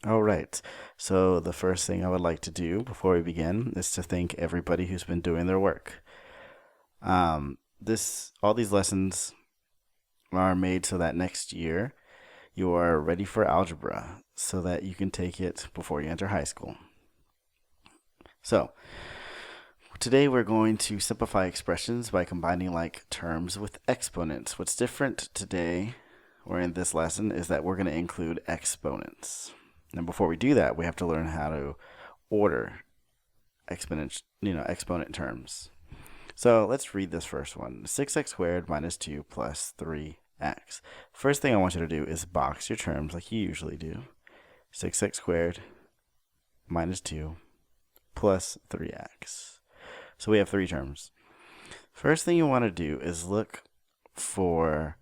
All right. So the first thing I would like to do before we begin is to thank everybody who's been doing their work. All these lessons are made so that next year you are ready for algebra so that you can take it before you enter high school. So today we're going to simplify expressions by combining like terms with exponents. What's different today or in this lesson is that we're going to include exponents. And before we do that, we have to learn how to order exponent terms. So let's read this first one. 6x squared minus 2 plus 3x. First thing I want you to do is box your terms like you usually do. 6x squared minus 2 plus 3x. So we have three terms. First thing you want to do is look for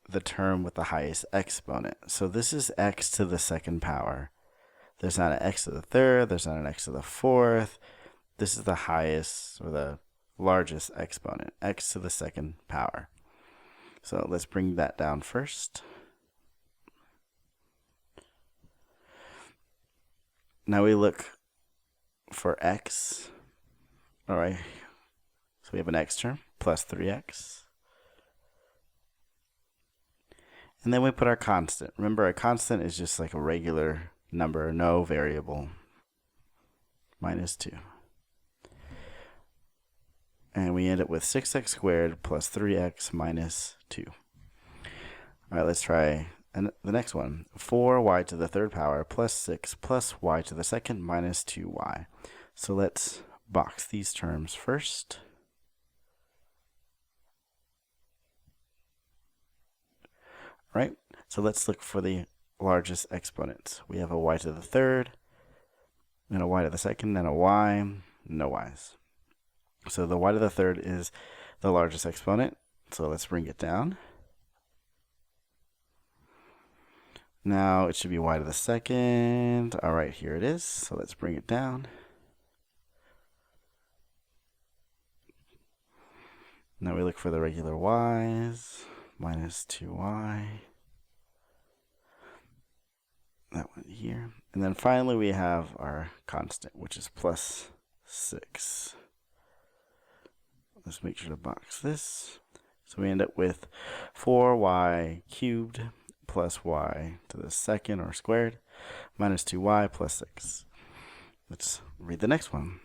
the term with the highest exponent. So this is x to the second power. There's not an x to the third, there's not an x to the fourth. This is the highest or the largest exponent, x to the second power. So let's bring that down first. Now we look for x. All right, so we have an x term plus 3x. And then we put our constant. Remember, a constant is just like a regular number, no variable, minus 2. And we end up with 6x squared plus 3x minus 2. All right, let's try the next one. 4y to the third power plus 6 plus y to the second minus 2y. So let's box these terms first. All right, so let's look for the largest exponents. We have a y to the third, and a y to the second, and a y, no y's. So the y to the third is the largest exponent. So let's bring it down. Now it should be y to the second. All right, here it is. So let's bring it down. Now we look for the regular y's, minus 2y. That one here. And then finally we have our constant, which is plus 6. Let's make sure to box this. So we end up with 4y cubed plus y to the second or squared minus 2y plus 6. Let's read the next one.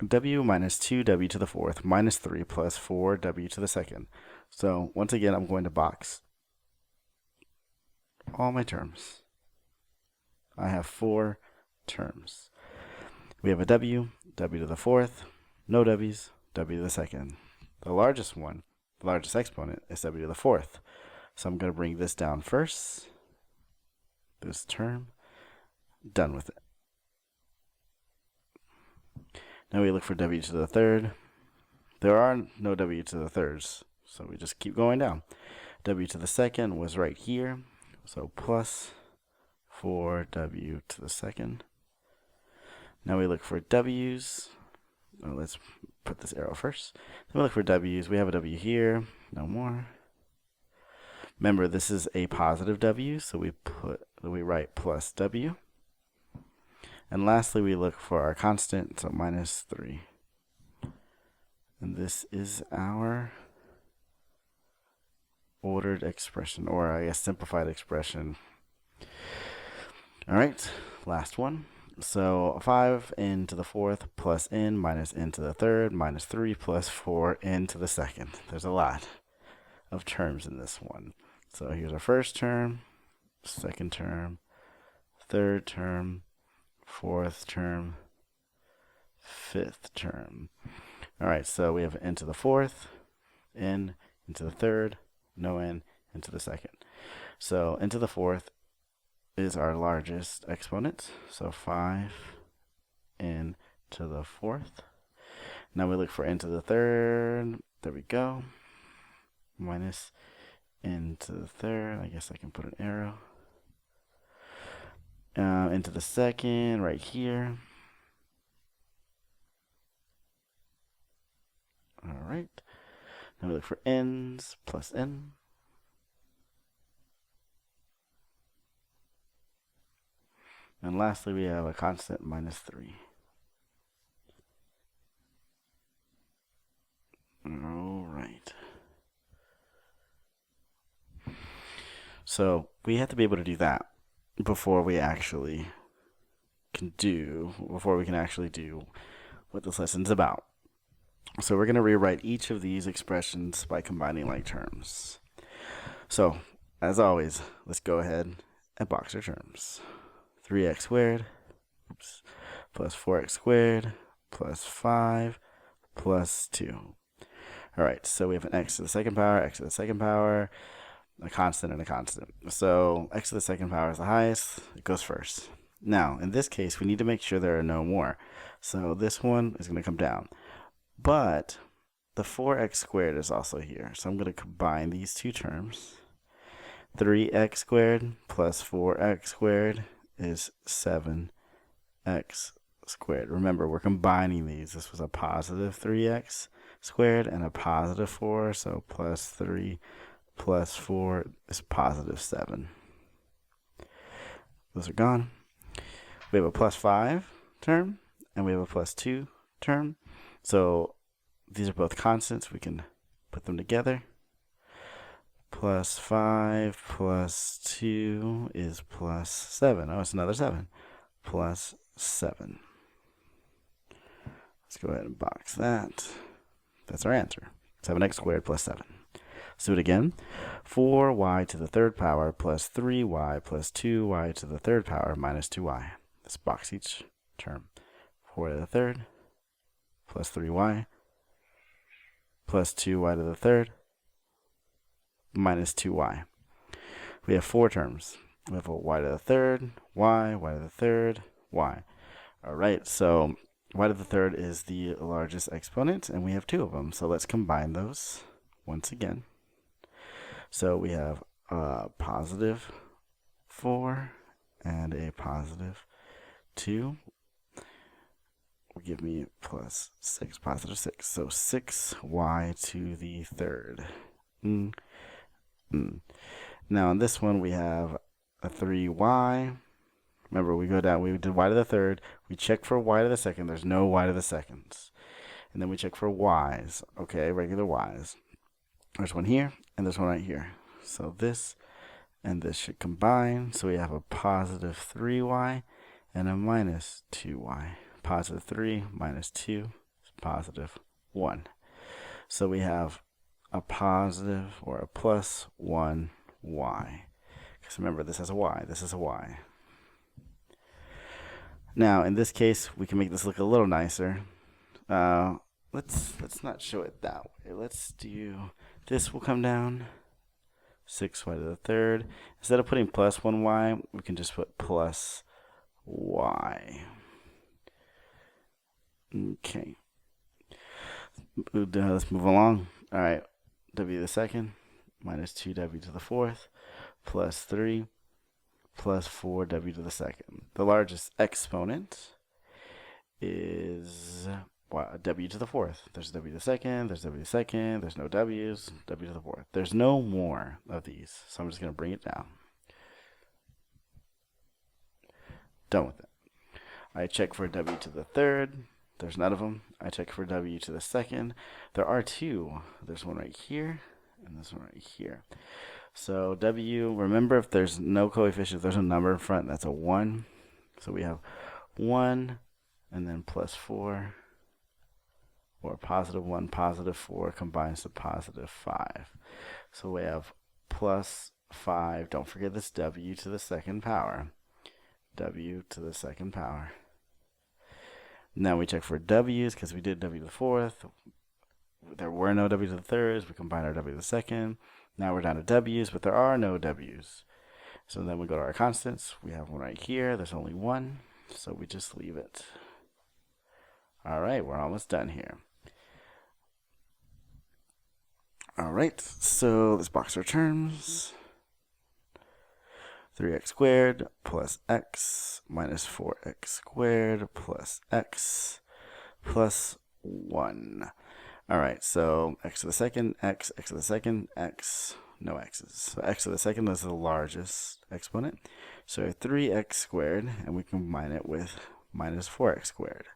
W minus 2w to the fourth minus 3 plus 4w to the second. So once again, I'm going to box all my terms. I have 4 terms. We have a w, w to the fourth, no w's, w to the second. The largest one, the largest exponent, is w to the fourth. So I'm going to bring this down first. This term. Done with it. Now we look for w to the third. There are no w to the thirds, so we just keep going down. W to the second was right here, so plus 4w to the second. Now we look for w's. Let's put this arrow first. Then we look for w's. We have a w here, no more. Remember, this is a positive w, so we write plus w. And lastly, we look for our constant, so minus 3. And this is our ordered expression, or I guess simplified expression. All right, last one. So 5n to the fourth plus n minus n to the third minus 3 plus 4n to the second. There's a lot of terms in this one. So here's our first term, second term, third term, fourth term, fifth term. All right, so we have n to the fourth, n into the third, no n into the second. So n to the fourth is our largest exponent, so 5 n to the fourth. Now we look for n to the third. There we go. Minus n to the third. I guess I can put an arrow. N to the second right here. All right. Now we look for n's plus n. And lastly, we have a constant minus 3. All right. So we have to be able to do that before we can actually do what this lesson's about. So we're going to rewrite each of these expressions by combining like terms. So, as always, let's go ahead and box our terms. 3x squared plus 4x squared plus 5 plus 2. Alright, so we have an x to the second power, x to the second power, a constant, and a constant. So x to the second power is the highest. It goes first. Now, in this case, we need to make sure there are no more. So this one is going to come down. But the 4x squared is also here. So I'm going to combine these two terms. 3x squared plus 4x squared is 7x squared. Remember, we're combining these. This was a positive 3x squared and a positive 4. So plus 3 plus 4 is positive 7. Those are gone. We have a plus 5 term and we have a plus 2 term. So these are both constants. We can put them together. Plus 5 plus 2 is plus 7. Oh, it's another 7. Plus 7. Let's go ahead and box that. That's our answer. 7x squared plus 7. Let's do it again. 4y to the third power plus 3y plus 2y to the third power minus 2y. Let's box each term. 4 to the third plus 3y plus 2y to the third minus 2y. We have 4 terms. We have a y to the third, y to the third, y. Alright, so y to the third is the largest exponent, and we have 2 of them. So let's combine those once again. So we have a positive 4 and a positive 2 will give me plus 6, positive 6. So 6y to the third. Now in this one we have a 3y. Remember, we go down, we did y to the third. We check for y to the second. There's no y to the seconds. And then we check for y's. Okay, regular y's. There's one here, and there's one right here. So this and this should combine. So we have a positive 3y and a minus 2y. Positive 3 minus 2 is positive 1. So we have a positive or a plus 1y. Because remember, this has a y, this is a y. Now, in this case, we can make this look a little nicer. Let's not show it that way. Let's do, this will come down. 6y to the third. Instead of putting plus 1y, we can just put plus y. Okay. Let's move along. All right. W to the second minus 2w to the fourth plus 3 plus 4w to the second. The largest exponent is w to the fourth. There's w to the second, there's w to the second, there's no w's, w to the fourth. There's no more of these, so I'm just going to bring it down. Done with it. I check for w to the third. There's none of them. I check for w to the second. There are 2. There's one right here, and this one right here. So w, remember, if there's no coefficient, if there's a number in front, that's a 1. So we have 1, and then plus 4, or positive 1, positive 4 combines to positive 5. So we have plus 5. Don't forget this w to the second power. W to the second power. Now we check for w's because we did w to the fourth. There were no w to the thirds. We combine our w to the second. Now we're down to w's, but there are no w's. So then we go to our constants. We have one right here. There's only one, so we just leave it. All right, we're almost done here. All right, so let's box our terms. 3x squared plus x minus 4x squared plus x plus 1. All right, so x to the second, x to the second, x no x's. So x to the second is the largest exponent. So 3x squared, and we combine it with minus 4x squared.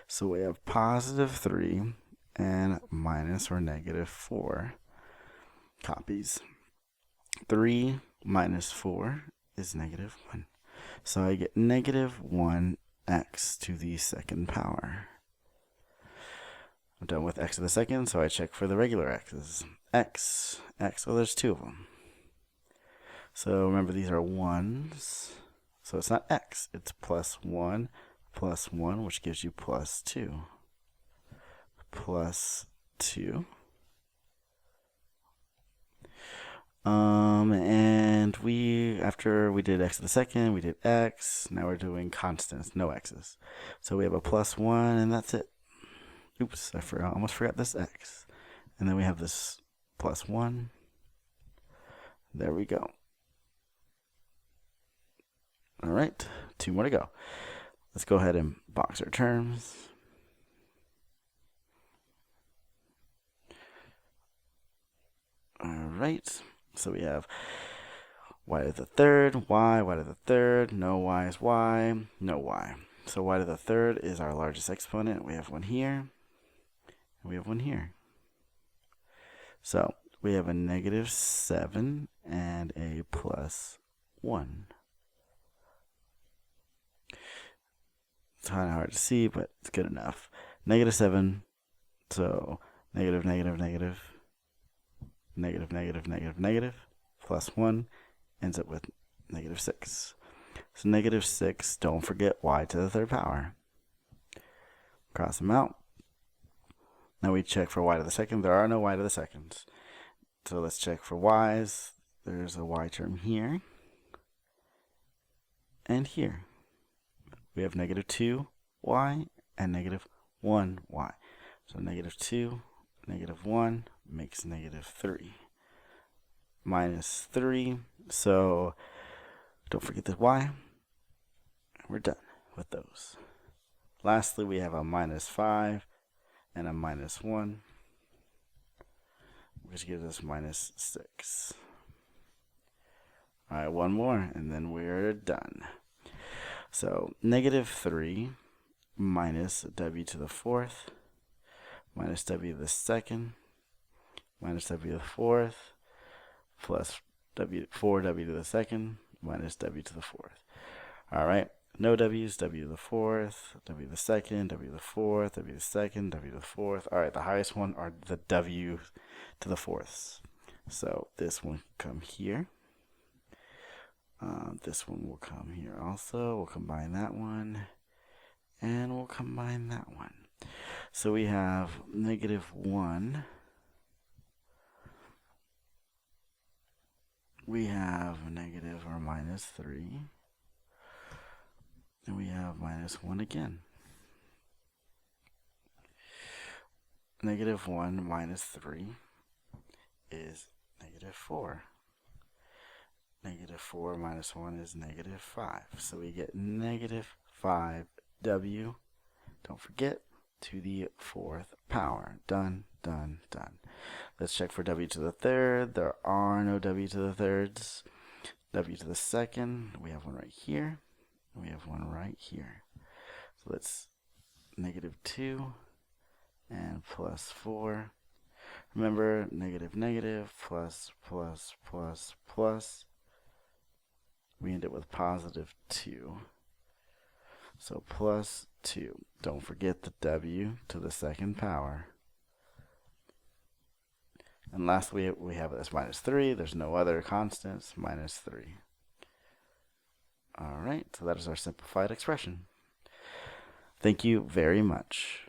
So we have positive 3 and minus or negative 4 copies. 3 minus 4 is negative 1. So I get negative 1x to the second power. I'm done with x to the second, so I check for the regular x's. X, oh, there's 2 of them. So remember, these are 1s. So it's not x, it's plus 1, which gives you plus 2. Plus 2. And after we did x to the second, we did x. Now we're doing constants, no x's. So we have a plus 1, and that's it. Oops, almost forgot this x. And then we have this plus 1. There we go. All right, 2 more to go. Let's go ahead and box our terms. All right, so we have y to the third, y to the third, no y is y, no y. So y to the third is our largest exponent. We have one here, and we have one here. So we have a negative 7 and a plus 1. It's kind of hard to see, but it's good enough. Negative 7, so negative, negative, negative, negative, negative, negative, negative, plus 1 ends up with negative 6. So negative 6, don't forget y to the third power. Cross them out. Now we check for y to the second. There are no y to the seconds. So let's check for y's. There's a y term here and here. We have negative 2y and negative 1y. So negative 2, negative 1 makes negative 3. Minus 3, so don't forget the y. We're done with those. Lastly, we have a minus 5 and a minus 1, which gives us minus 6. All right, one more, and then we're done. So negative 3 minus w to the fourth minus w to the second minus w to the fourth plus 4w to the second minus w to the fourth. All right, no w's, w to the fourth, w to the second, w to the fourth, w to the second, w to the fourth. All right, the highest one are the w to the fourths. So this one come here. This one will come here also. We'll combine that one, and we'll combine that one. So we have negative 1. We have negative or minus 3. And we have minus 1 again. Negative 1 minus 3 is negative 4. Negative 4 minus 1 is negative 5. So we get negative 5w, don't forget, to the fourth power. Done, done, done. Let's check for w to the third. There are no w to the thirds. W to the second, we have one right here. We have one right here. So let's negative 2 and plus 4. Remember, negative, negative, plus, plus, plus, plus. We end it with positive 2. So plus 2. Don't forget the w to the second power. And lastly, we have this minus 3. There's no other constants. Minus 3. All right, so that is our simplified expression. Thank you very much.